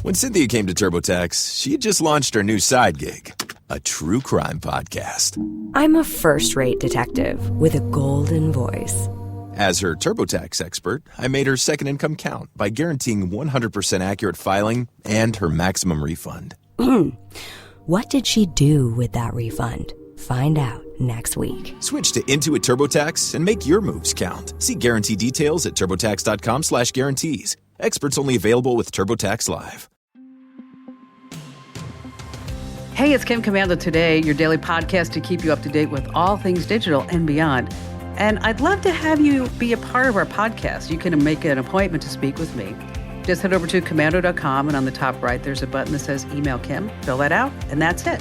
When Cynthia came to TurboTax, she had just launched her new side gig, a true crime podcast. I'm a first-rate detective with a golden voice. As her TurboTax expert, I made her second income count by guaranteeing 100% accurate filing and her maximum refund. What did she do with that refund? Find out next week. Switch to Intuit TurboTax and make your moves count. See guarantee details at turbotax.com/guarantees. Experts only available with TurboTax Live. Hey, it's Kim Commando Today, your daily podcast to keep you up to date with all things digital and beyond. And I'd love to have you be a part of our podcast. You can make an appointment to speak with me. Just head over to commando.com, and on the top right, there's a button that says Email Kim. Fill that out, and that's it.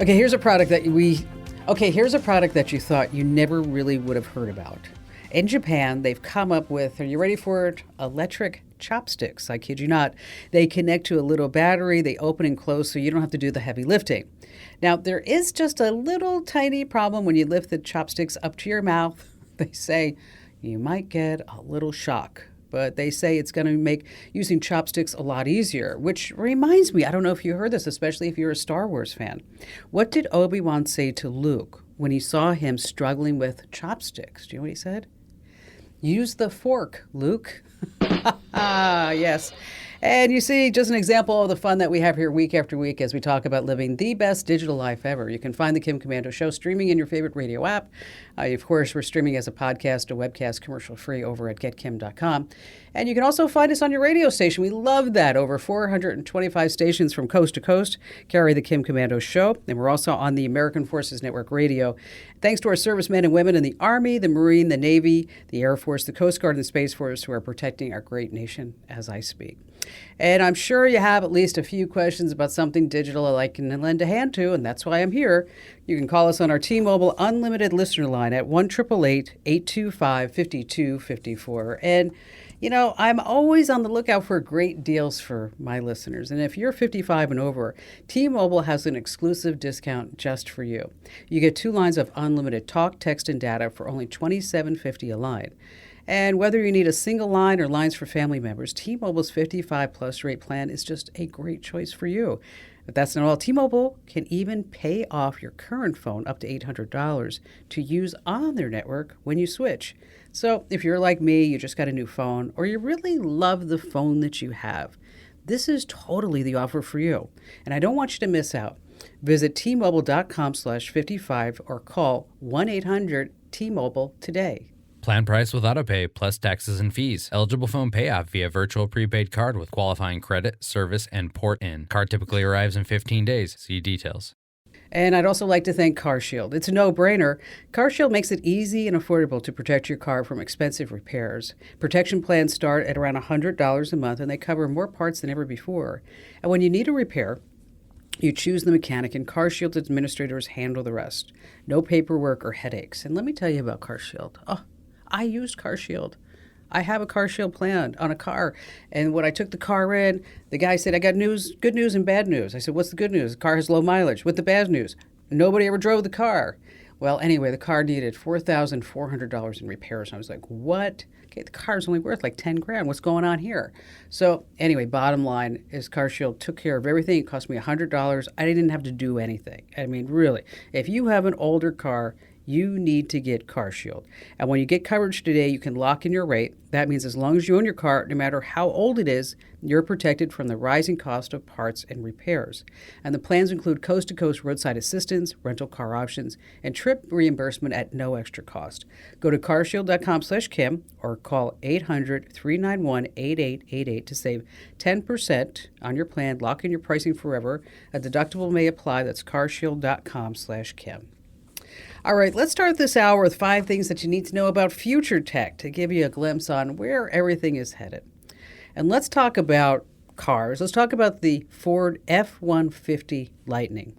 Okay, here's a product that you thought you never really would have heard about. In Japan, they've come up with, are you ready for it? Electric chopsticks. I kid you not. They connect to a little battery. They open and close so you don't have to do the heavy lifting. Now, there is just a little tiny problem when you lift the chopsticks up to your mouth. They say you might get a little shock. But they say it's going to make using chopsticks a lot easier, which reminds me, I don't know if you heard this, especially if you're a Star Wars fan. What did Obi-Wan say to Luke when he saw him struggling with chopsticks? Do you know what he said? Use the fork, Luke. Yes. And you see, just an example of the fun that we have here week after week as we talk about living the best digital life ever. You can find the Kim Commando Show streaming in your favorite radio app. Of course, we're streaming as a podcast, a webcast, commercial-free over at getkim.com. And you can also find us on your radio station. We love that. Over 425 stations from coast to coast carry the Kim Commando Show. And we're also on the American Forces Network Radio. Thanks to our servicemen and women in the Army, the Marine, the Navy, the Air Force, the Coast Guard, and the Space Force who are protecting our great nation as I speak. And I'm sure you have at least a few questions about something digital I can lend a hand to, and that's why I'm here. You can call us on our T-Mobile Unlimited listener line at 1-888-825-5254. And, you know, I'm always on the lookout for great deals for my listeners. And if you're 55 and over, T-Mobile has an exclusive discount just for you. You get 2 lines of unlimited talk, text, and data for only $27.50 a line. And whether you need a single line or lines for family members, T-Mobile's 55-plus rate plan is just a great choice for you. If that's not all, T-Mobile can even pay off your current phone up to $800 to use on their network when you switch. So if you're like me, you just got a new phone, or you really love the phone that you have, this is totally the offer for you. And I don't want you to miss out. Visit T-Mobile.com/55 or call 1-800-T-Mobile today. Plan price with AutoPay plus taxes and fees. Eligible phone payoff via virtual prepaid card with qualifying credit, service, and port in. Card typically arrives in 15 days. See details. And I'd also like to thank CarShield. It's a no-brainer. CarShield makes it easy and affordable to protect your car from expensive repairs. Protection plans start at around $100 a month, and they cover more parts than ever before. And when you need a repair, you choose the mechanic, and CarShield's administrators handle the rest. No paperwork or headaches. And let me tell you about CarShield. I used CarShield. I have a CarShield plan on a car. And when I took the car in, the guy said, I got news, good news and bad news. I said, what's the good news? The car has low mileage. What's the bad news? Nobody ever drove the car. Well, anyway, the car needed $4,400 in repairs. And I was like, what? Okay, the car's only worth like 10 grand. What's going on here? So anyway, bottom line is CarShield took care of everything. It cost me $100. I didn't have to do anything. I mean, really, if you have an older car, you need to get CarShield. And when you get coverage today, you can lock in your rate. That means as long as you own your car, no matter how old it is, you're protected from the rising cost of parts and repairs. And the plans include coast-to-coast roadside assistance, rental car options, and trip reimbursement at no extra cost. Go to carshield.com/Kim or call 800-391-8888 to save 10% on your plan. Lock in your pricing forever. A deductible may apply. That's carshield.com/Kim. All right, let's start this hour with 5 things that you need to know about future tech to give you a glimpse on where everything is headed. And let's talk about cars. Let's talk about the Ford F-150 Lightning.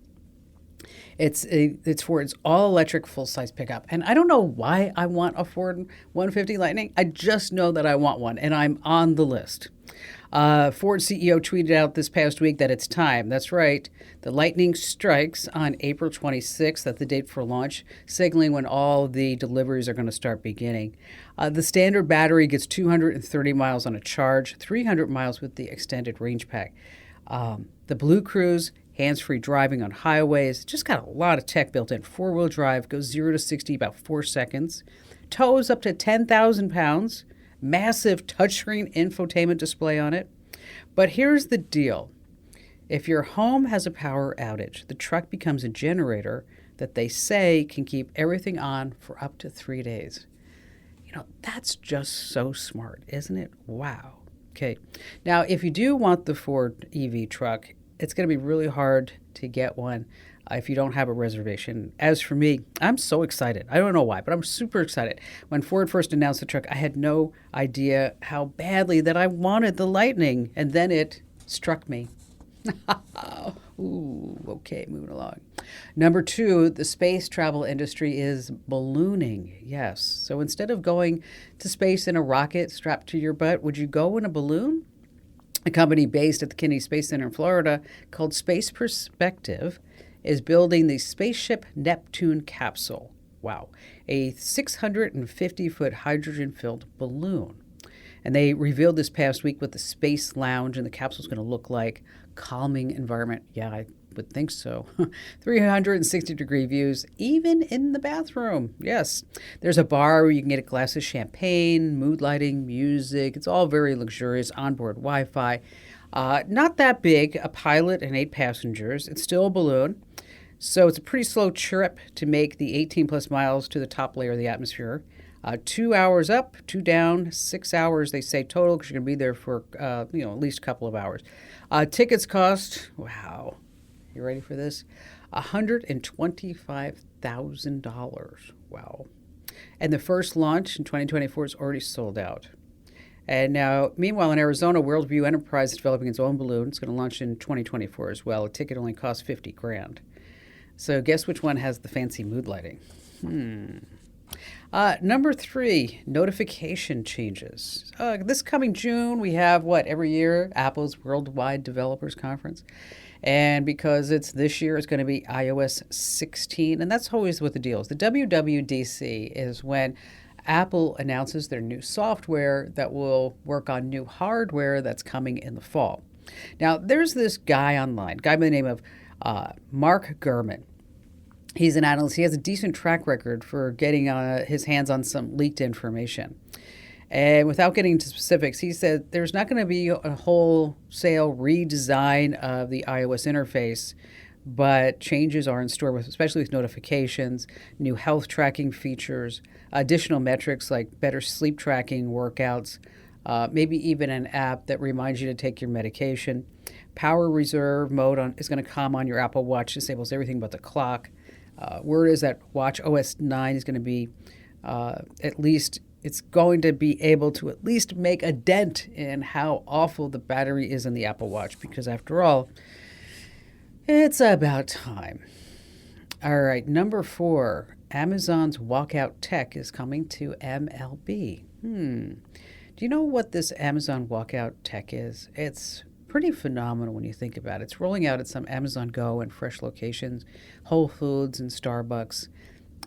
It's Ford's all-electric full-size pickup. And I don't know why I want a Ford 150 Lightning. I just know that I want one, and I'm on the list. Ford CEO tweeted out this past week that it's time. That's right. The Lightning strikes on April 26th. That's the date for launch, signaling when all the deliveries are going to start beginning. The standard battery gets 230 miles on a charge, 300 miles with the extended range pack. The Blue Cruise, hands-free driving on highways, just got a lot of tech built in. Four-wheel drive goes 0 to 60 about 4 seconds. Tows up to 10,000 pounds. Massive touchscreen infotainment display on it. But here's the deal. If your home has a power outage, the truck becomes a generator that they say can keep everything on for up to 3 days. You know, that's just so smart, isn't it? Wow. Okay. Now, if you do want the Ford EV truck, it's going to be really hard to get one if you don't have a reservation. As for me, I'm so excited. I don't know why, but I'm super excited. When Ford first announced the truck, I had no idea how badly that I wanted the Lightning, and then it struck me. Ooh, okay, moving along. Number 2, the space travel industry is ballooning. Yes. So instead of going to space in a rocket strapped to your butt, would you go in a balloon? A company based at the Kennedy Space Center in Florida called Space Perspective is building the Spaceship Neptune capsule. Wow. A 650-foot hydrogen-filled balloon. And they revealed this past week what the space lounge and the capsule is going to look like. Calming environment. Yeah, I would think so. 360-degree views, even in the bathroom. Yes. There's a bar where you can get a glass of champagne, mood lighting, music. It's all very luxurious, onboard Wi-Fi. Not that big, a pilot and 8 passengers. It's still a balloon. So it's a pretty slow trip to make the 18-plus miles to the top layer of the atmosphere. 2 hours up, 2 down, 6 hours, they say, total, because you're going to be there for, at least a couple of hours. Tickets cost, wow, you ready for this? $125,000. Wow. And the first launch in 2024 is already sold out. And now, meanwhile, in Arizona, Worldview Enterprise is developing its own balloon. It's going to launch in 2024 as well. A ticket only costs $50,000. So guess which one has the fancy mood lighting? Number 3, notification changes. This coming June, we have every year, Apple's Worldwide Developers Conference. And because it's this year, it's going to be iOS 16. And that's always what the deal is. The WWDC is when Apple announces their new software that will work on new hardware that's coming in the fall. Now, there's this guy online, by the name of Mark Gurman. He's an analyst. He has a decent track record for getting his hands on some leaked information. And without getting into specifics, he said there's not going to be a wholesale redesign of the iOS interface, but changes are in store, especially with notifications, new health tracking features, additional metrics like better sleep tracking, workouts, maybe even an app that reminds you to take your medication. Power reserve mode is going to come on your Apple Watch, disables everything but the clock. Word is that watchOS 9 is going to be it's going to be able to at least make a dent in how awful the battery is in the Apple Watch, because after all, it's about time. All right, number 4, Amazon's walkout tech is coming to MLB. Do you know what this Amazon walkout tech is? It's pretty phenomenal when you think about it. It's rolling out at some Amazon Go and Fresh locations, Whole Foods and Starbucks.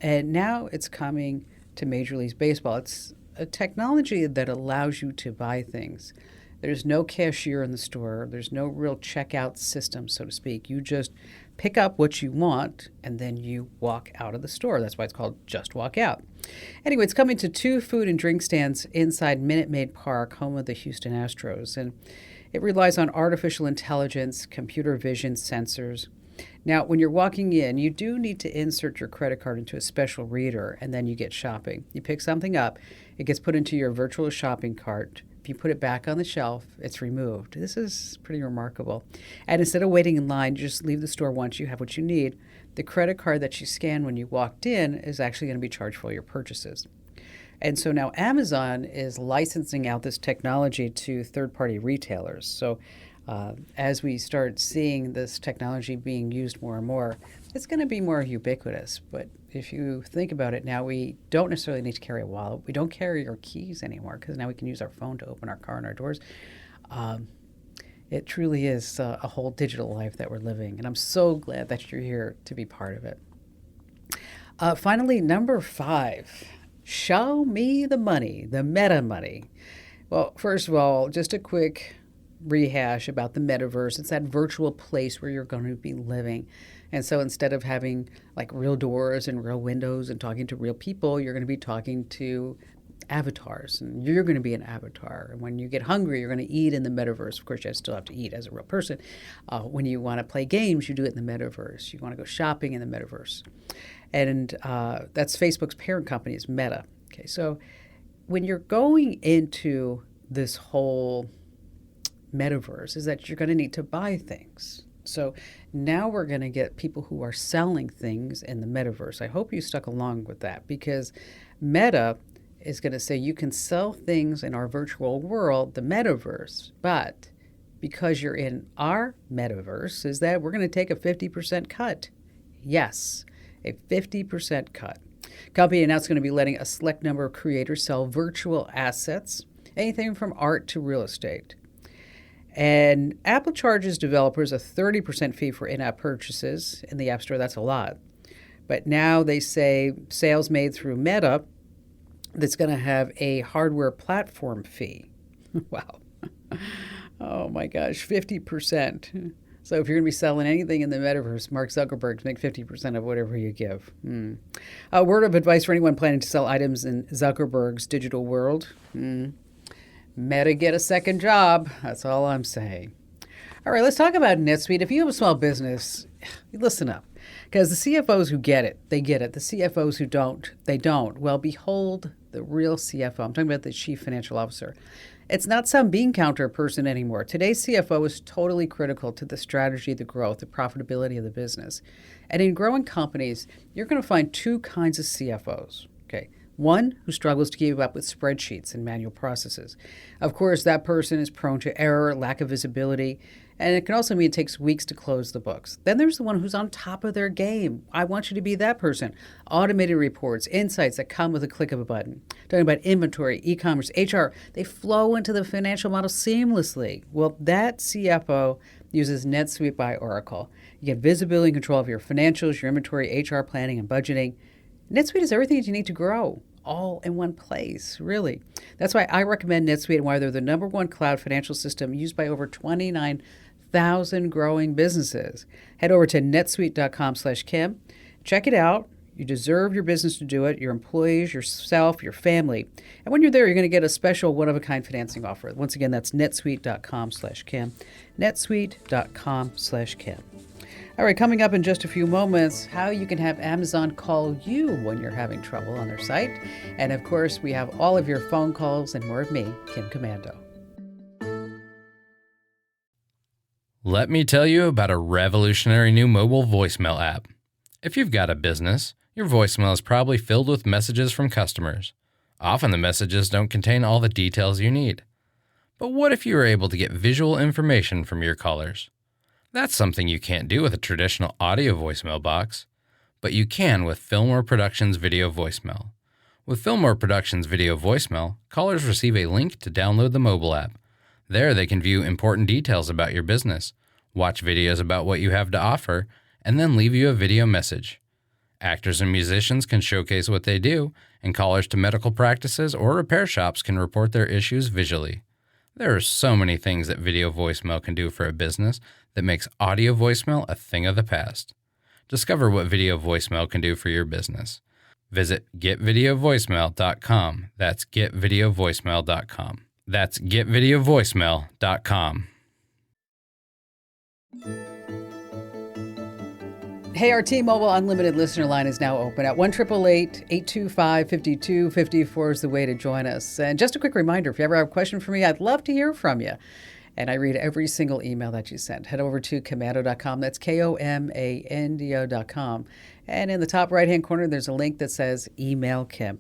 And now it's coming to Major League Baseball. It's a technology that allows you to buy things. There's no cashier in the store. There's no real checkout system, so to speak. You just pick up what you want, and then you walk out of the store. That's why it's called Just Walk Out. Anyway, it's coming to 2 food and drink stands inside Minute Maid Park, home of the Houston Astros. And it relies on artificial intelligence, computer vision sensors. Now, when you're walking in, you do need to insert your credit card into a special reader, and then you get shopping. You pick something up, it gets put into your virtual shopping cart. If you put it back on the shelf, it's removed. This is pretty remarkable. And instead of waiting in line, you just leave the store once you have what you need. The credit card that you scanned when you walked in is actually going to be charged for all your purchases. And so now Amazon is licensing out this technology to third-party retailers. So as we start seeing this technology being used more and more, it's going to be more ubiquitous. But if you think about it now, we don't necessarily need to carry a wallet. We don't carry our keys anymore because now we can use our phone to open our car and our doors. It truly is a whole digital life that we're living, and I'm so glad that you're here to be part of it. Finally, number 5, show me the money, the meta money. Well, first of all, just a quick rehash about the metaverse. It's that virtual place where you're going to be living. And so instead of having like real doors and real windows and talking to real people, you're going to be talking to avatars, and you're going to be an avatar. And when you get hungry, you're going to eat in the metaverse. Of course, you still have to eat as a real person. When you want to play games, you do it in the metaverse. You want to go shopping in the metaverse. And that's Facebook's parent company is Meta. Okay, so when you're going into this whole metaverse is that you're going to need to buy things. So now we're going to get people who are selling things in the metaverse. I hope you stuck along with that, because Meta is going to say you can sell things in our virtual world, the metaverse, but because you're in our metaverse, is that we're going to take a 50% cut. Yes, a 50% cut. Company announced going to be letting a select number of creators sell virtual assets, anything from art to real estate. And Apple charges developers a 30% fee for in-app purchases in the App Store. That's a lot. But now they say sales made through Meta, that's going to have a hardware platform fee. Wow. Oh my gosh, 50%. So if you're going to be selling anything in the metaverse, Mark Zuckerberg make 50% of whatever you give. A word of advice for anyone planning to sell items in Zuckerberg's digital world. Meta, get a second job. That's all I'm saying. All right, let's talk about NetSuite. If you have a small business, listen up. Because the CFOs who get it, they get it. The CFOs who don't, they don't. Well, behold the real CFO. I'm talking about the Chief Financial Officer. It's not some bean counter person anymore. Today's CFO is totally critical to the strategy, the growth, the profitability of the business. And in growing companies, you're going to find two kinds of CFOs. Okay. One who struggles to keep up with spreadsheets and manual processes. Of course, that person is prone to error, lack of visibility, and it can also mean it takes weeks to close the books. Then there's the one who's on top of their game. I want you to be that person. Automated reports, insights that come with a click of a button. Talking about inventory, e-commerce, HR, they flow into the financial model seamlessly. Well, that CFO uses NetSuite by Oracle. You get visibility and control of your financials, your inventory, HR planning, and budgeting. NetSuite is everything that you need to grow, all in one place, really. That's why I recommend NetSuite and why they're the number one cloud financial system used by over 29,000 growing businesses. Head over to netsuite.com/Kim. Check it out. You deserve your business to do it, your employees, yourself, your family. And when you're there, you're going to get a special one-of-a-kind financing offer. Once again, that's netsuite.com/Kim. netsuite.com/Kim. All right, coming up in just a few moments, how you can have Amazon call you when you're having trouble on their site. And of course, we have all of your phone calls and more of me, Kim Commando. Let me tell you about a revolutionary new mobile voicemail app. If you've got a business, your voicemail is probably filled with messages from customers. Often the messages don't contain all the details you need. But what if you were able to get visual information from your callers? That's something you can't do with a traditional audio voicemail box, but you can with Fillmore Productions Video Voicemail. With Fillmore Productions Video Voicemail, callers receive a link to download the mobile app. There they can view important details about your business, watch videos about what you have to offer, and then leave you a video message. Actors and musicians can showcase what they do, and callers to medical practices or repair shops can report their issues visually. There are so many things that video voicemail can do for a business that makes audio voicemail a thing of the past. Discover what video voicemail can do for your business. Visit getvideovoicemail.com. That's getvideovoicemail.com. That's getvideovoicemail.com. Hey, our T-Mobile Unlimited listener line is now open at 1-888-825-5254 is the way to join us. And just a quick reminder, if you ever have a question for me, I'd love to hear from you. and I read every single email that you send. Head over to komando.com. That's komando.com. And in the top right-hand corner, there's a link that says Email Kim.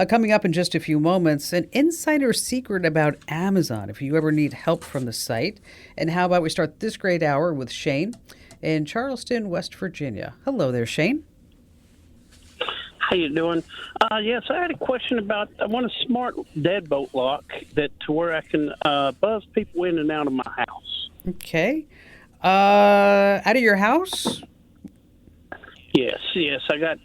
Coming up in just a few moments, an insider secret about Amazon if you ever need help from the site. And how about we start this great hour with Shane in Charleston, West Virginia. Hello there, Shane. How you doing? Yes, I had a question about, I want a smart deadbolt lock that to where I can buzz people in and out of my house. Okay. Out of your house? Yes. I got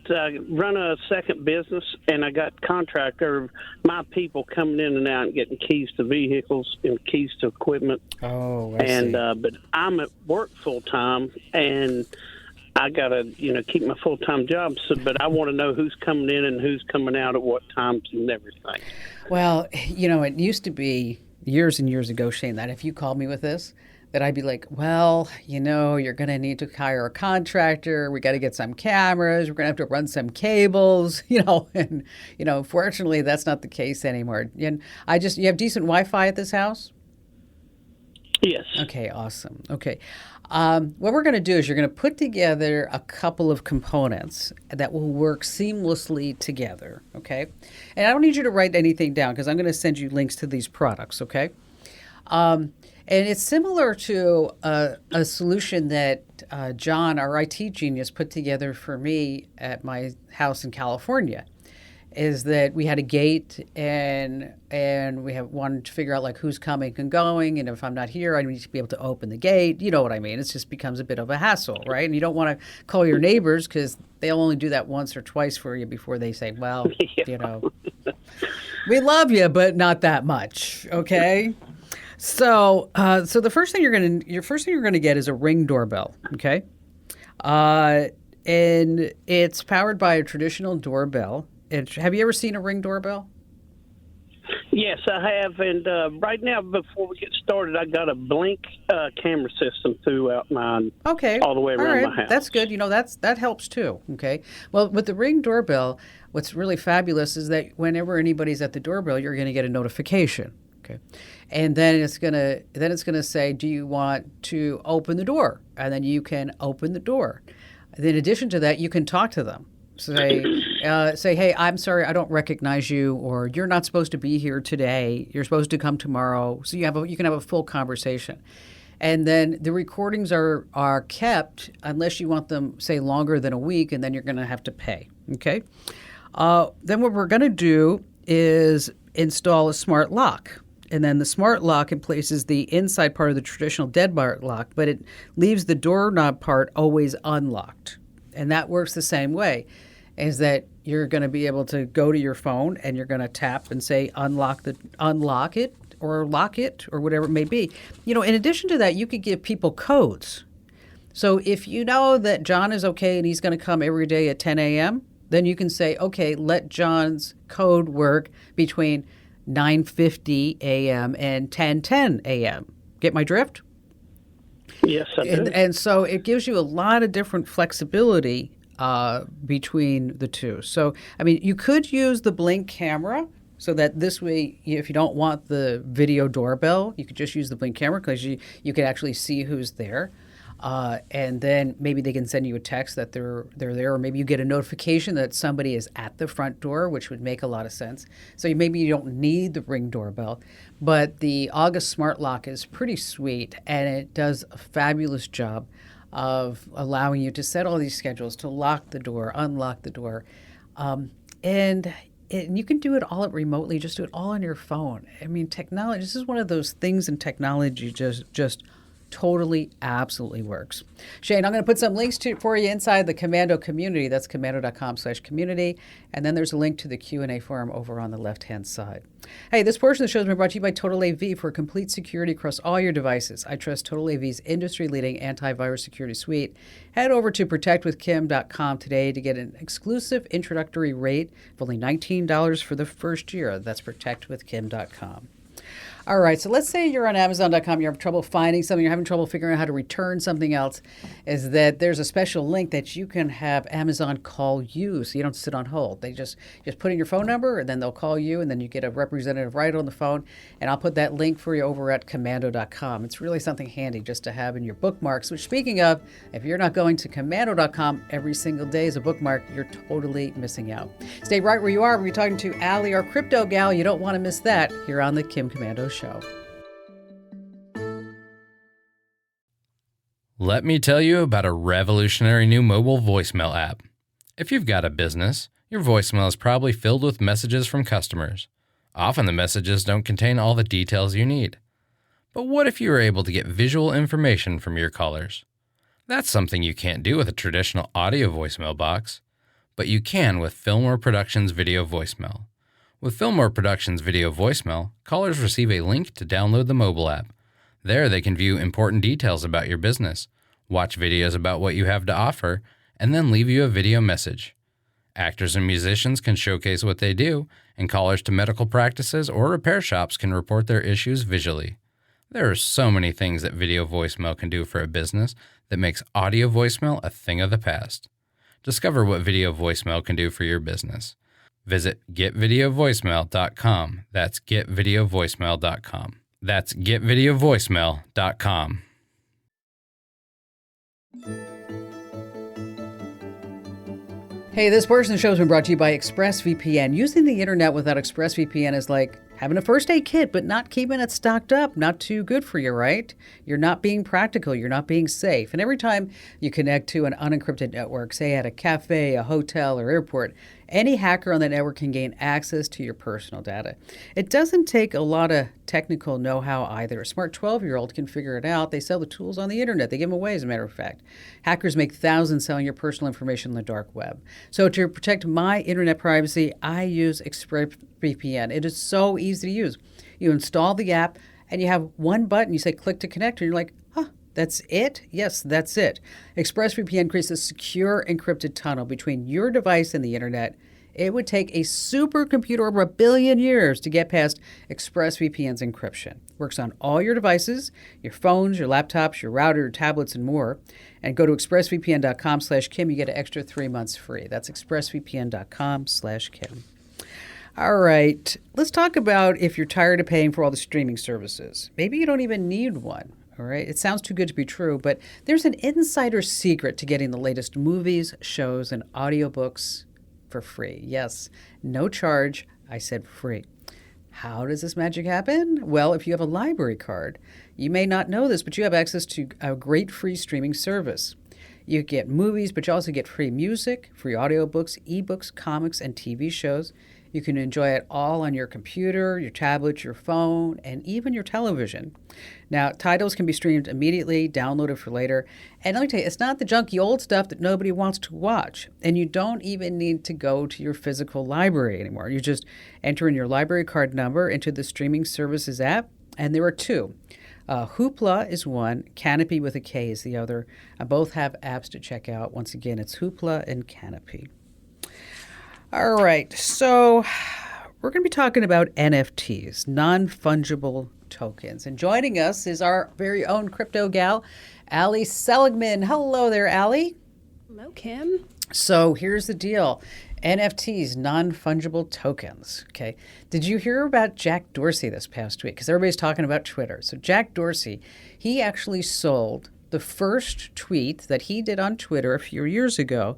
run a second business, and I got contractor, my people coming in and out and getting keys to vehicles and keys to equipment. Oh, I see. But I'm at work full time, and I gotta keep my full time job. So, but I want to know who's coming in and who's coming out at what times and everything. Well, it used to be years and years ago, Shane, that if you called me with this, that I'd be like, well, you're going to need to hire a contractor. We got to get some cameras. We're going to have to run some cables, and, fortunately, that's not the case anymore. And you have decent Wi-Fi at this house? Yes. Okay, awesome. Okay. What we're going to do is you're going to put together a couple of components that will work seamlessly together, okay? And I don't need you to write anything down because I'm going to send you links to these products, okay? And it's similar to a solution that John, our IT genius, put together for me at my house in California. Is that we had a gate and we wanted to figure out like who's coming and going, and if I'm not here, I need to be able to open the gate. You know what I mean? It just becomes a bit of a hassle, right? And you don't want to call your neighbors because they'll only do that once or twice for you before they say, well, we love you, but not that much, okay? So the first thing you're gonna get is a Ring doorbell, okay? And it's powered by a traditional doorbell. Have you ever seen a Ring doorbell? Yes, I have. And right now, before we get started, I got a Blink camera system throughout mine. Okay. All the way around my house. That's good. That helps too. Okay. Well, with the Ring doorbell, what's really fabulous is that whenever anybody's at the doorbell, you're going to get a notification. Okay. And then it's gonna say, do you want to open the door? And then you can open the door. And in addition to that, you can talk to them. Say, hey, I'm sorry, I don't recognize you, or you're not supposed to be here today. You're supposed to come tomorrow. So you can have a full conversation. And then the recordings are kept unless you want them, say, longer than a week, and then you're going to have to pay. Okay. Then what we're going to do is install a smart lock. And then the smart lock places the inside part of the traditional deadbolt lock, but it leaves the doorknob part always unlocked. And that works the same way, is that you're going to be able to go to your phone and you're going to tap and say unlock it or lock it or whatever it may be. In addition to that, you could give people codes. So if you know that John is okay and he's going to come every day at 10 a.m., then you can say, okay, let John's code work between 9:50 a.m. and 10:10 a.m. Get my drift? Yes, I do. And so it gives you a lot of different flexibility between the two. So, you could use the Blink camera so that this way, if you don't want the video doorbell, you could just use the Blink camera because you can actually see who's there. And then maybe they can send you a text that they're there, or maybe you get a notification that somebody is at the front door, which would make a lot of sense. So maybe you don't need the Ring doorbell, but the August Smart Lock is pretty sweet, and it does a fabulous job of allowing you to set all these schedules to lock the door, unlock the door, and you can do it all remotely. Just do it all on your phone. Technology. This is one of those things in technology just totally, absolutely works. Shane, I'm going to put some links for you inside the Komando community. That's komando.com/community. And then there's a link to the Q&A forum over on the left-hand side. Hey, this portion of the show has been brought to you by Total AV for complete security across all your devices. I trust Total AV's industry-leading antivirus security suite. Head over to protectwithkim.com today to get an exclusive introductory rate of only $19 for the first year. That's protectwithkim.com. All right, so let's say you're on Amazon.com, you're having trouble finding something, you're having trouble figuring out how to return something else, is that there's a special link that you can have Amazon call you so you don't sit on hold. They just put in your phone number and then they'll call you and then you get a representative right on the phone. And I'll put that link for you over at commando.com. It's really something handy just to have in your bookmarks, which speaking of, if you're not going to commando.com every single day as a bookmark, you're totally missing out. Stay right where you are. We're talking to Allie, our crypto gal. You don't want to miss that here on the Kim Komando Show. Let me tell you about a revolutionary new mobile voicemail app. If you've got a business, your voicemail is probably filled with messages from customers. Often the messages don't contain all the details you need. But what if you were able to get visual information from your callers? That's something you can't do with a traditional audio voicemail box, but you can with Fillmore Productions Video Voicemail. With Fillmore Productions Video Voicemail, callers receive a link to download the mobile app. There they can view important details about your business, watch videos about what you have to offer, and then leave you a video message. Actors and musicians can showcase what they do, and callers to medical practices or repair shops can report their issues visually. There are so many things that video voicemail can do for a business that makes audio voicemail a thing of the past. Discover what video voicemail can do for your business. Visit getvideovoicemail.com. That's getvideovoicemail.com. That's getvideovoicemail.com. Hey, this portion of the show has been brought to you by ExpressVPN. Using the internet without ExpressVPN is like having a first aid kit, but not keeping it stocked up. Not too good for you, right? You're not being practical. You're not being safe. And every time you connect to an unencrypted network, say at a cafe, a hotel, or airport, any hacker on the network can gain access to your personal data. It doesn't take a lot of technical know-how either. A smart 12-year-old can figure it out. They sell the tools on the internet. They give them away, as a matter of fact. Hackers make thousands selling your personal information on the dark web. So to protect my internet privacy, I use ExpressVPN. It is so easy to use. You install the app, and you have one button. You say, click to connect, and you're like, that's it? Yes, that's it. ExpressVPN creates a secure encrypted tunnel between your device and the internet. It would take a supercomputer over 1 billion years to get past ExpressVPN's encryption. Works on all your devices, your phones, your laptops, your router, your tablets, and more. And go to expressvpn.com/Kim. You get an extra 3 months free. That's expressvpn.com/Kim. All right, let's talk about if you're tired of paying for all the streaming services. Maybe you don't even need one. All right, it sounds too good to be true, but there's an insider secret to getting the latest movies, shows, and audiobooks for free. Yes, no charge. I said free. How does this magic happen? Well, if you have a library card, you may not know this, but you have access to a great free streaming service. You get movies, but you also get free music, free audiobooks, ebooks, comics, and TV shows. You can enjoy it all on your computer, your tablet, your phone, and even your television. Now, titles can be streamed immediately, downloaded for later. And let me tell you, it's not the junky old stuff that nobody wants to watch. And you don't even need to go to your physical library anymore. You just enter in your library card number into the streaming services app, and there are two. Hoopla is one, Canopy with a K is the other. Both have apps to check out. Once again, it's Hoopla and Canopy. All right, so we're going to be talking about NFTs, non-fungible tokens. And joining us is our very own crypto gal, Allie Seligman. Hello there, Allie. Hello, Kim. So here's the deal. NFTs, non-fungible tokens. Okay. Did you hear about Jack Dorsey this past week? Because everybody's talking about Twitter. So Jack Dorsey, he actually sold the first tweet that he did on Twitter a few years ago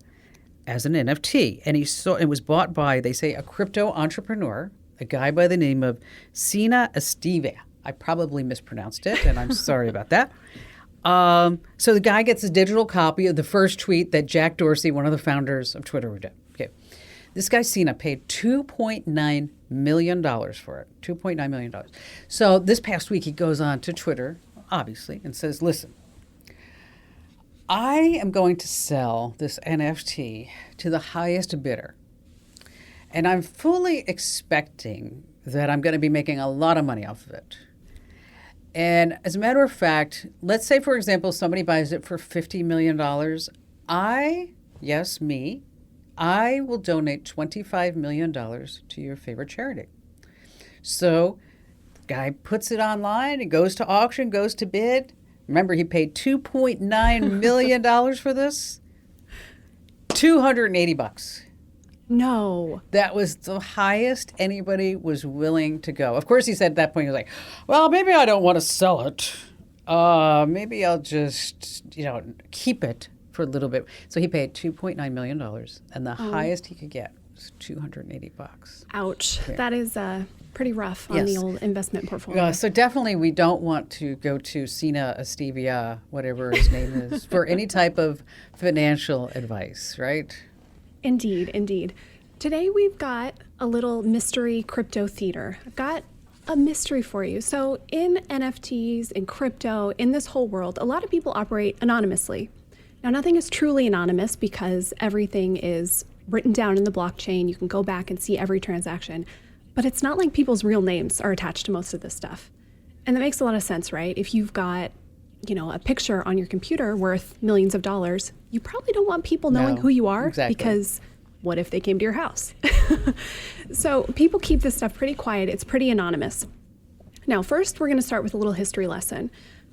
as an NFT. And it was bought by, they say, a crypto entrepreneur, a guy by the name of Sina Estiva. I probably mispronounced it, and I'm sorry about that. So the guy gets a digital copy of the first tweet that Jack Dorsey, one of the founders of Twitter, did. Okay. This guy, Sina, paid $2.9 million for it. $2.9 million. So this past week, he goes on to Twitter, obviously, and says, listen, I am going to sell this NFT to the highest bidder. And I'm fully expecting that I'm going to be making a lot of money off of it. And as a matter of fact, let's say, for example, somebody buys it for $50 million. I will donate $25 million to your favorite charity. So Guy puts it online. It goes to auction, goes to bid. Remember, he paid $2.9 million for this. $280. No. That was the highest anybody was willing to go. Of course, he said at that point, he was like, well, maybe I don't want to sell it. Maybe I'll just, keep it for a little bit. So he paid $2.9 million, and the highest he could get was $280. Ouch. Yeah. That is pretty rough on the old investment portfolio. So definitely we don't want to go to Sina Estevia, whatever his name is, for any type of financial advice, right? Indeed, indeed. Today we've got a little mystery crypto theater. I've got a mystery for you. So in NFTs, in crypto, in this whole world, a lot of people operate anonymously. Now, nothing is truly anonymous because everything is written down in the blockchain. You can go back and see every transaction. But it's not like people's real names are attached to most of this stuff. And that makes a lot of sense, right? If you've got a picture on your computer worth millions of dollars, you probably don't want people knowing who you are because what if they came to your house? So people keep this stuff pretty quiet. It's pretty anonymous. Now, first, we're going to start with a little history lesson.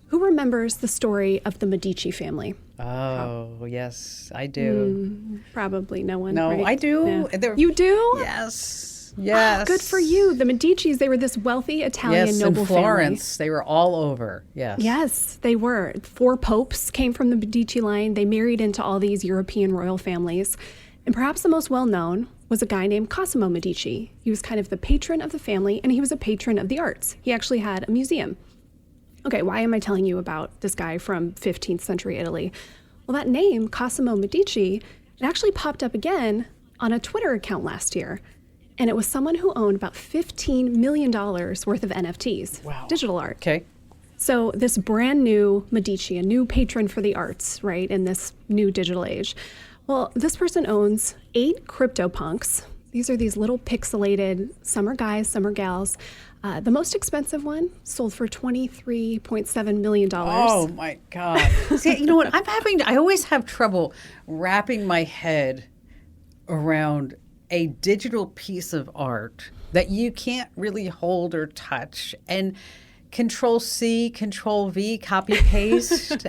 Who remembers the story of the Medici family? Oh, yes, I do. Probably no one. No, right? I do. Yeah. You do? Yes. Yes. Oh, good for you. The Medicis, they were this wealthy Italian noble family. Yes, in Florence. They were all over. Yes. Yes, they were. 4 popes came from the Medici line. They married into all these European royal families. And perhaps the most well-known was a guy named Cosimo Medici. He was kind of the patron of the family, and he was a patron of the arts. He actually had a museum. Okay, why am I telling you about this guy from 15th century Italy? Well, that name, Cosimo Medici, it actually popped up again on a Twitter account last year. And it was someone who owned about $15 million worth of NFTs, digital art. Okay. So this brand new Medici, a new patron for the arts, right, in this new digital age. Well, this person owns 8 CryptoPunks. These are these little pixelated, some are guys, some are gals. The most expensive one sold for $23.7 million. Oh, my God. See, you know what? I always have trouble wrapping my head around a digital piece of art that you can't really hold or touch, and Control-C, Control-V, copy-paste.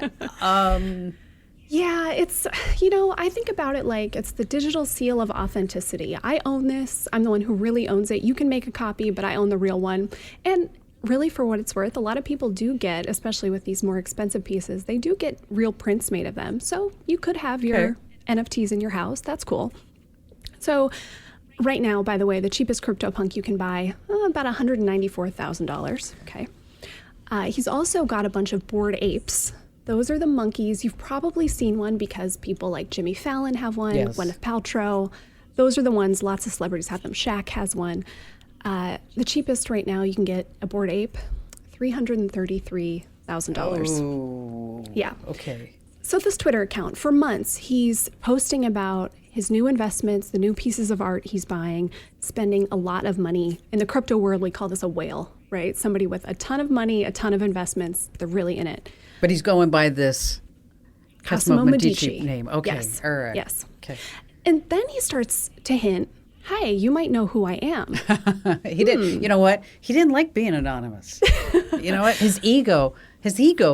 Yeah, it's, I think about it like it's the digital seal of authenticity. I own this. I'm the one who really owns it. You can make a copy, but I own the real one. And really, for what it's worth, a lot of people do get, especially with these more expensive pieces, they do get real prints made of them. So you could have your NFTs in your house. That's cool. So right now, by the way, the cheapest CryptoPunk you can buy, about $194,000. Okay. He's also got a bunch of Bored Apes. Those are the monkeys. You've probably seen one because people like Jimmy Fallon have one, Gwyneth Paltrow. Those are the ones, lots of celebrities have them. Shaq has one. The cheapest right now you can get a Bored Ape, $333,000. Oh. Yeah. Okay. So this Twitter account, for months, he's posting about his new investments, the new pieces of art he's buying, spending a lot of money. In the crypto world, we call this a whale, right? Somebody with a ton of money, a ton of investments, they're really in it. But he's going by this Cosimo Medici name. Okay. Yes. All right. Yes. Okay. And then he starts to hint, hey, you might know who I am. He did. You know what? He didn't like being anonymous. You know what? His ego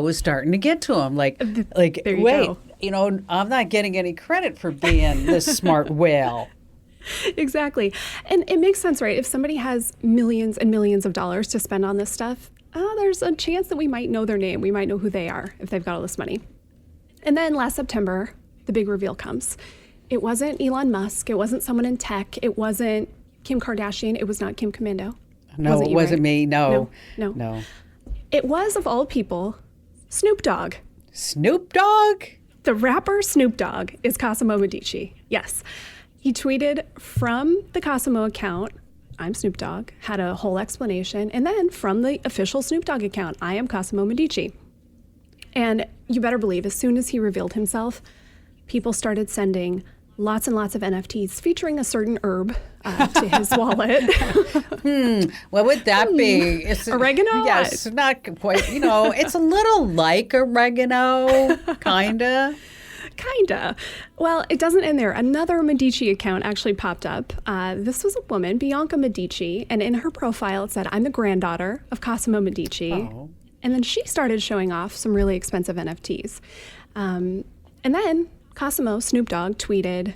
was starting to get to him. Like wait, go. I'm not getting any credit for being this smart whale. Exactly. And it makes sense, right? If somebody has millions and millions of dollars to spend on this stuff, there's a chance that we might know their name. We might know who they are if they've got all this money. And then last September, the big reveal comes. It wasn't Elon Musk. It wasn't someone in tech. It wasn't Kim Kardashian. It was not Kim Commando. No, it wasn't right? me. No. It was, of all people, Snoop Dogg. Snoop Dogg? The rapper Snoop Dogg is Cosimo Medici. Yes. He tweeted from the Cosimo account, I'm Snoop Dogg, had a whole explanation, and then from the official Snoop Dogg account, I am Cosimo Medici. And you better believe, as soon as he revealed himself, people started sending lots and lots of NFTs featuring a certain herb to his wallet. What would that be? Oregano? Yes, not quite. It's a little like oregano, kind of. Kinda. Well, it doesn't end there. Another Medici account actually popped up. This was a woman, Bianca Medici, and in her profile it said, I'm the granddaughter of Cosimo Medici. Oh. And then she started showing off some really expensive NFTs. And then Cosimo, Snoop Dogg, tweeted,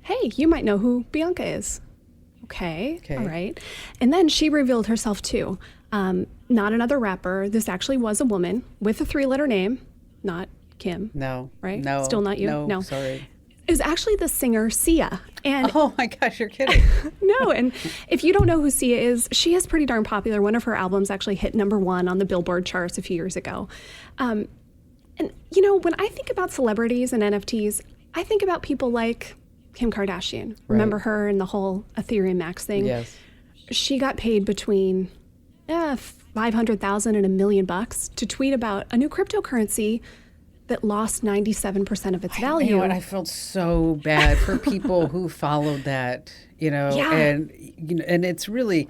hey, you might know who Bianca is. Okay, all right. And then she revealed herself too. Not another rapper. This actually was a woman with a 3-letter name, not Kim. No. Right? No. Still not you? No. Sorry. It was actually the singer Sia. And Oh my gosh, you're kidding. no, and if you don't know who Sia is, she is pretty darn popular. One of her albums actually hit #1 on the Billboard charts a few years ago. And, you know, when I think about celebrities and NFTs, I think about people like Kim Kardashian. Remember her and the whole Ethereum Max thing? Yes. She got paid between $500,000 and $1 million to tweet about a new cryptocurrency that lost 97% of its value. You know what? I felt so bad for people who followed that, you know, Yeah. and it's really,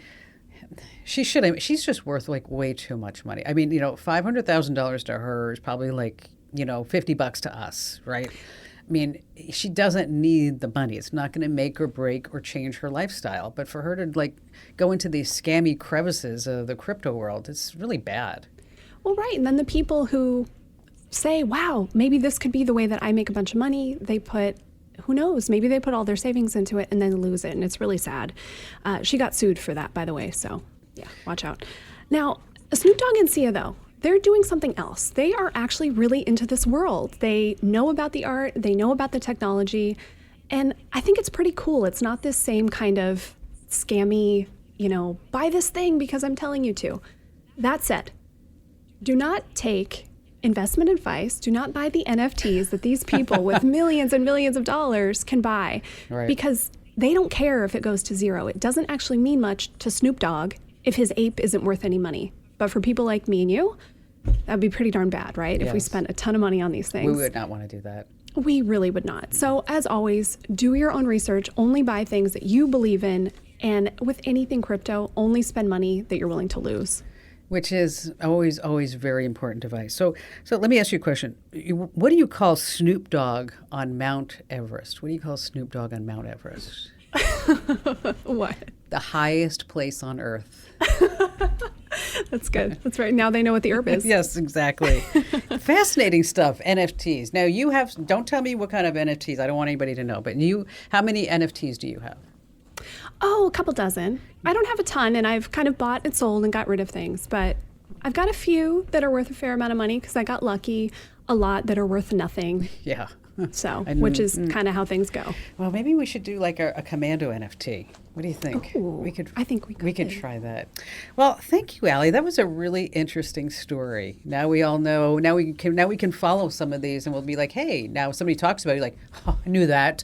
she's just worth like way too much money. I mean, you know, $500,000 to her is probably like, you know, $50 to us, right? I mean, she doesn't need the money. It's not going to make or break or change her lifestyle. But for her to like go into these scammy crevices of the crypto world, it's really bad. Well, right. And then the people who say, wow, maybe this could be the way that I make a bunch of money, they put, who knows, maybe they put all their savings into it and then lose it. And it's really sad. She got sued for that, by the way. So yeah, watch out. Now, Snoop Dogg and Sia, though, they're doing something else. They are actually really into this world. They know about the art, they know about the technology, and I think it's pretty cool. It's not this same kind of scammy, you know, buy this thing because I'm telling you to. That said, do not take investment advice. Do not buy the NFTs that these people with millions and millions of dollars can buy, because they don't care if it goes to zero. It doesn't actually mean much to Snoop Dogg if his ape isn't worth any money. But for people like me and you, that'd be pretty darn bad, right? If we spent a ton of money on these things. We would not want to do that. We really would not. So as always, do your own research. Only buy things that you believe in. And with anything crypto, only spend money that you're willing to lose. Which is always, always very important advice. So let me ask you a question. What do you call Snoop Dogg on Mount Everest? What do you call Snoop Dogg on Mount Everest? What? The highest place on Earth. That's good. That's right. Now they know what the herb is. Yes, exactly. Fascinating stuff, NFTs. Now you have, don't tell me what kind of NFTs. I don't want anybody to know. But how many NFTs do you have? Oh, a couple dozen. I don't have a ton, and I've kind of bought and sold and got rid of things. But I've got a few that are worth a fair amount of money because I got lucky. A lot that are worth nothing. Yeah. So, which is kind of how things go. Well, maybe we should do like a commando NFT. What do you think? Ooh, I think we could. We could try that. Well, thank you, Allie. That was a really interesting story. Now we all know. Now we can follow some of these, and we'll be like, hey, now somebody talks about it, like, oh, I knew that.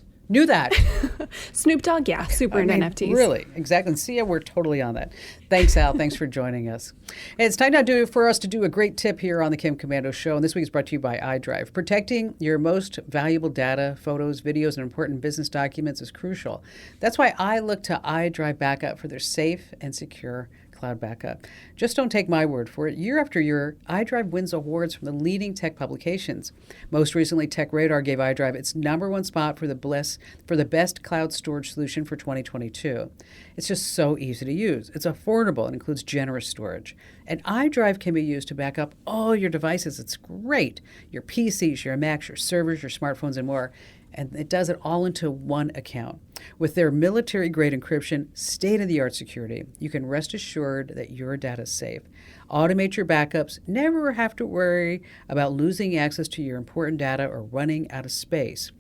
Snoop Dogg, yeah, super into NFTs. Really, exactly. And Sia, we're totally on that. Thanks, Al. Thanks for joining us. It's time now for us to do a great tip here on the Kim Komando Show. And this week is brought to you by iDrive. Protecting your most valuable data, photos, videos, and important business documents is crucial. That's why I look to iDrive Backup for their safe and secure cloud backup. Just don't take my word for it. Year after year, iDrive wins awards from the leading tech publications. Most recently, Tech Radar gave iDrive its #1 spot for the best cloud storage solution for 2022. It's just so easy to use. It's affordable and includes generous storage. And iDrive can be used to back up all your devices. It's great. Your PCs, your Macs, your servers, your smartphones, and more. And it does it all into one account. With their military-grade encryption, state-of-the-art security, you can rest assured that your data is safe. Automate your backups, never have to worry about losing access to your important data or running out of space.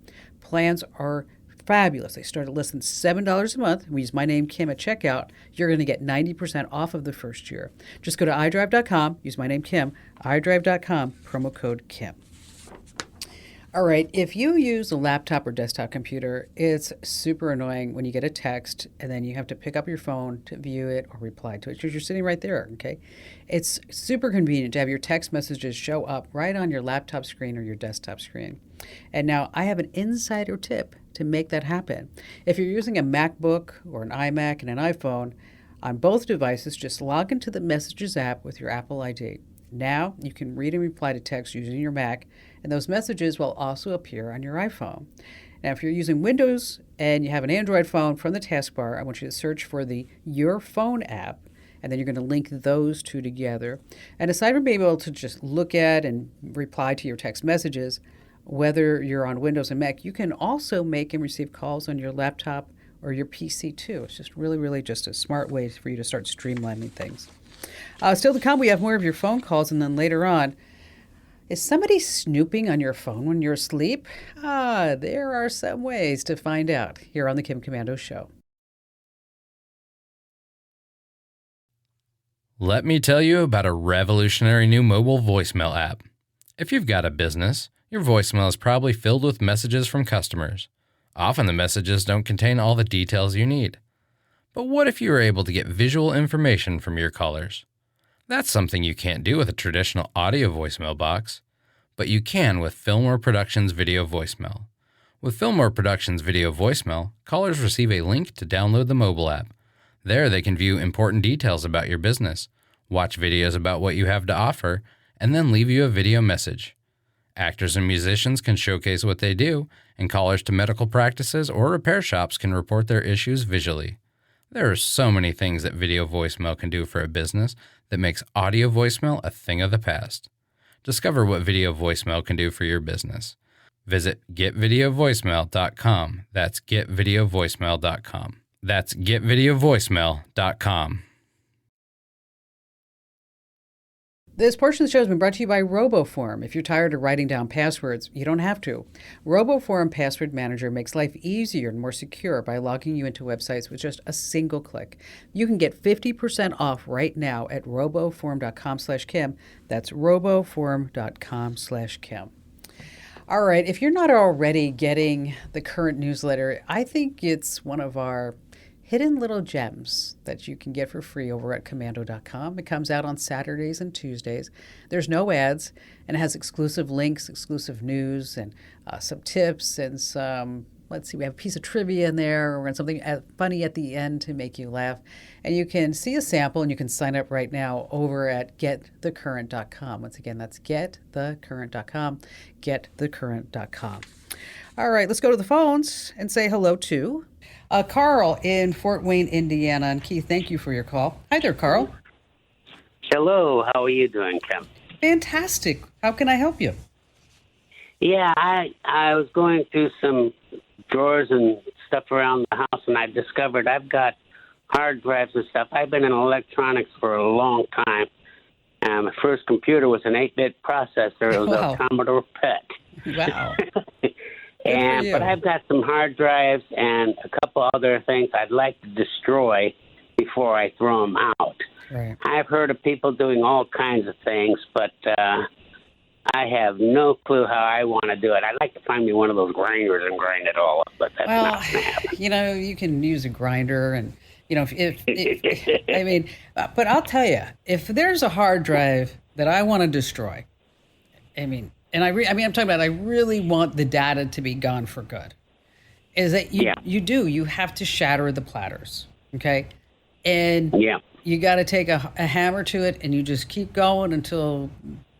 Plans are fabulous. They start at less than $7 a month. We use my name, Kim, at checkout. You're going to get 90% off of the first year. Just go to iDrive.com, use my name, Kim, iDrive.com, promo code Kim. All right, if you use a laptop or desktop computer, it's super annoying when you get a text and then you have to pick up your phone to view it or reply to it because you're sitting right there, okay? It's super convenient to have your text messages show up right on your laptop screen or your desktop screen. And now I have an insider tip to make that happen. If you're using a MacBook or an iMac and an iPhone, on both devices, just log into the Messages app with your Apple ID. Now you can read and reply to text using your Mac, and those messages will also appear on your iPhone. Now, if you're using Windows and you have an Android phone, from the taskbar, I want you to search for the Your Phone app, and then you're going to link those two together. And aside from being able to just look at and reply to your text messages, whether you're on Windows and Mac, you can also make and receive calls on your laptop or your PC too. It's just really just a smart way for you to start streamlining things. Still to come, we have more of your phone calls, and then later on, is somebody snooping on your phone when you're asleep? There are some ways to find out here on the Kim Komando Show. Let me tell you about a revolutionary new mobile voicemail app. If you've got a business, your voicemail is probably filled with messages from customers. Often the messages don't contain all the details you need. But what if you were able to get visual information from your callers? That's something you can't do with a traditional audio voicemail box, but you can with Fillmore Productions Video Voicemail. With Fillmore Productions Video Voicemail, callers receive a link to download the mobile app. There they can view important details about your business, watch videos about what you have to offer, and then leave you a video message. Actors and musicians can showcase what they do, and callers to medical practices or repair shops can report their issues visually. There are so many things that video voicemail can do for a business that makes audio voicemail a thing of the past. Discover what video voicemail can do for your business. Visit getvideovoicemail.com. That's getvideovoicemail.com. That's getvideovoicemail.com. This portion of the show has been brought to you by RoboForm. If you're tired of writing down passwords, you don't have to. RoboForm Password Manager makes life easier and more secure by logging you into websites with just a single click. You can get 50% off right now at roboform.com/Kim. That's roboform.com/Kim. All right, if you're not already getting the current newsletter, I think it's one of our hidden little gems that you can get for free over at Komando.com. It comes out on Saturdays and Tuesdays. There's no ads, and it has exclusive links, exclusive news, and some tips, and some, let's see, we have a piece of trivia in there, and something funny at the end to make you laugh. And you can see a sample, and you can sign up right now over at getthecurrent.com. Once again, that's getthecurrent.com, getthecurrent.com. All right, let's go to the phones and say hello to Carl in Fort Wayne, Indiana. And Keith, thank you for your call. Hi there, Carl. Hello, how are you doing, Kim? Fantastic. How can I help you? Yeah, I was going through some drawers and stuff around the house, and I discovered I've got hard drives and stuff. I've been in electronics for a long time. My first computer was an 8-bit processor. It was Wow. a Commodore PET. Wow. But I've got some hard drives and a couple other things I'd like to destroy before I throw them out. Right. I've heard of people doing all kinds of things, but I have no clue how I want to do it. I'd like to find me one of those grinders and grind it all up, but that's not going to happen. You know, you can use a grinder, and I mean, but I'll tell you, if there's a hard drive that I want to destroy, I'm talking about, I really want the data to be gone for good. Is that you have to shatter the platters, okay? And you got to take a hammer to it, and you just keep going until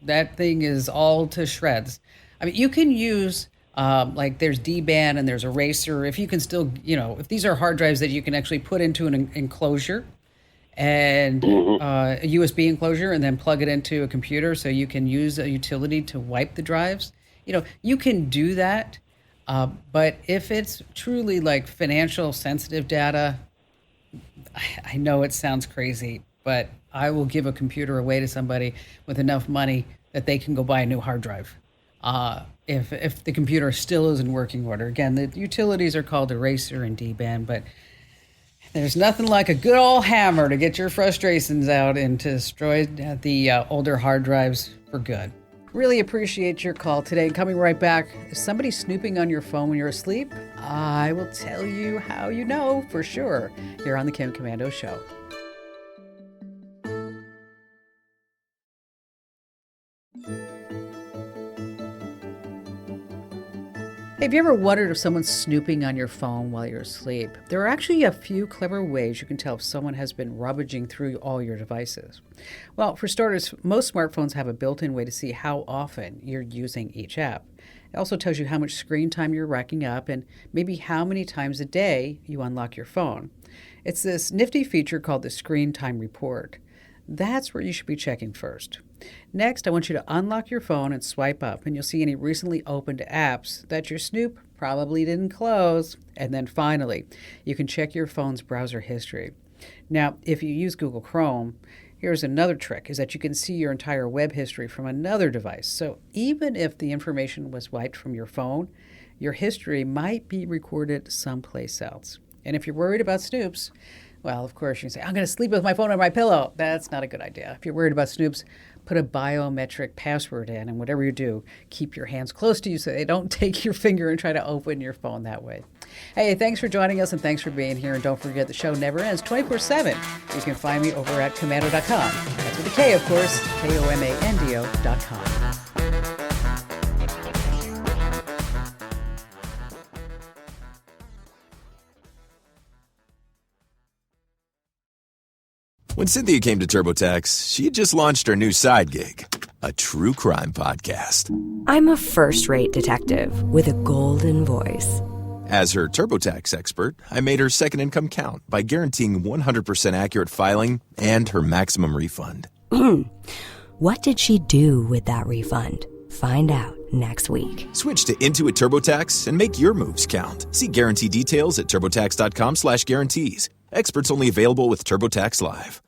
that thing is all to shreds. I mean, you can use like there's D-band and there's eraser. If you can still, if these are hard drives that you can actually put into an enclosure and a USB enclosure, and then plug it into a computer so you can use a utility to wipe the drives. You can do that. But if it's truly like financial sensitive data, I know it sounds crazy, but I will give a computer away to somebody with enough money that they can go buy a new hard drive. If the computer still is in working order. Again, the utilities are called eraser and D-band, but there's nothing like a good old hammer to get your frustrations out and to destroy the older hard drives for good. Really appreciate your call today. Coming right back, is somebody snooping on your phone when you're asleep? I will tell you how you know for sure here on the Kim Komando Show. Have you ever wondered if someone's snooping on your phone while you're asleep? There are actually a few clever ways you can tell if someone has been rummaging through all your devices. Well, for starters, most smartphones have a built-in way to see how often you're using each app. It also tells you how much screen time you're racking up and maybe how many times a day you unlock your phone. It's this nifty feature called the Screen Time Report. That's where you should be checking first. Next, I want you to unlock your phone and swipe up, and you'll see any recently opened apps that your snoop probably didn't close. And then finally, you can check your phone's browser history. Now, if you use Google Chrome, here's another trick, is that you can see your entire web history from another device. So even if the information was wiped from your phone, your history might be recorded someplace else. And if you're worried about snoops, well, of course, you can say, I'm going to sleep with my phone on my pillow. That's not a good idea. If you're worried about snoops, put a biometric password in, and whatever you do, keep your hands close to you so they don't take your finger and try to open your phone that way. Hey, thanks for joining us, and thanks for being here. And don't forget, the show never ends 24/7. You can find me over at Komando.com. That's with a K, of course, Komando.com. When Cynthia came to TurboTax, she had just launched her new side gig, a true crime podcast. I'm a first-rate detective with a golden voice. As her TurboTax expert, I made her second income count by guaranteeing 100% accurate filing and her maximum refund. What did she do with that refund? Find out next week. Switch to Intuit TurboTax and make your moves count. See guarantee details at TurboTax.com/guarantees. Experts only available with TurboTax Live.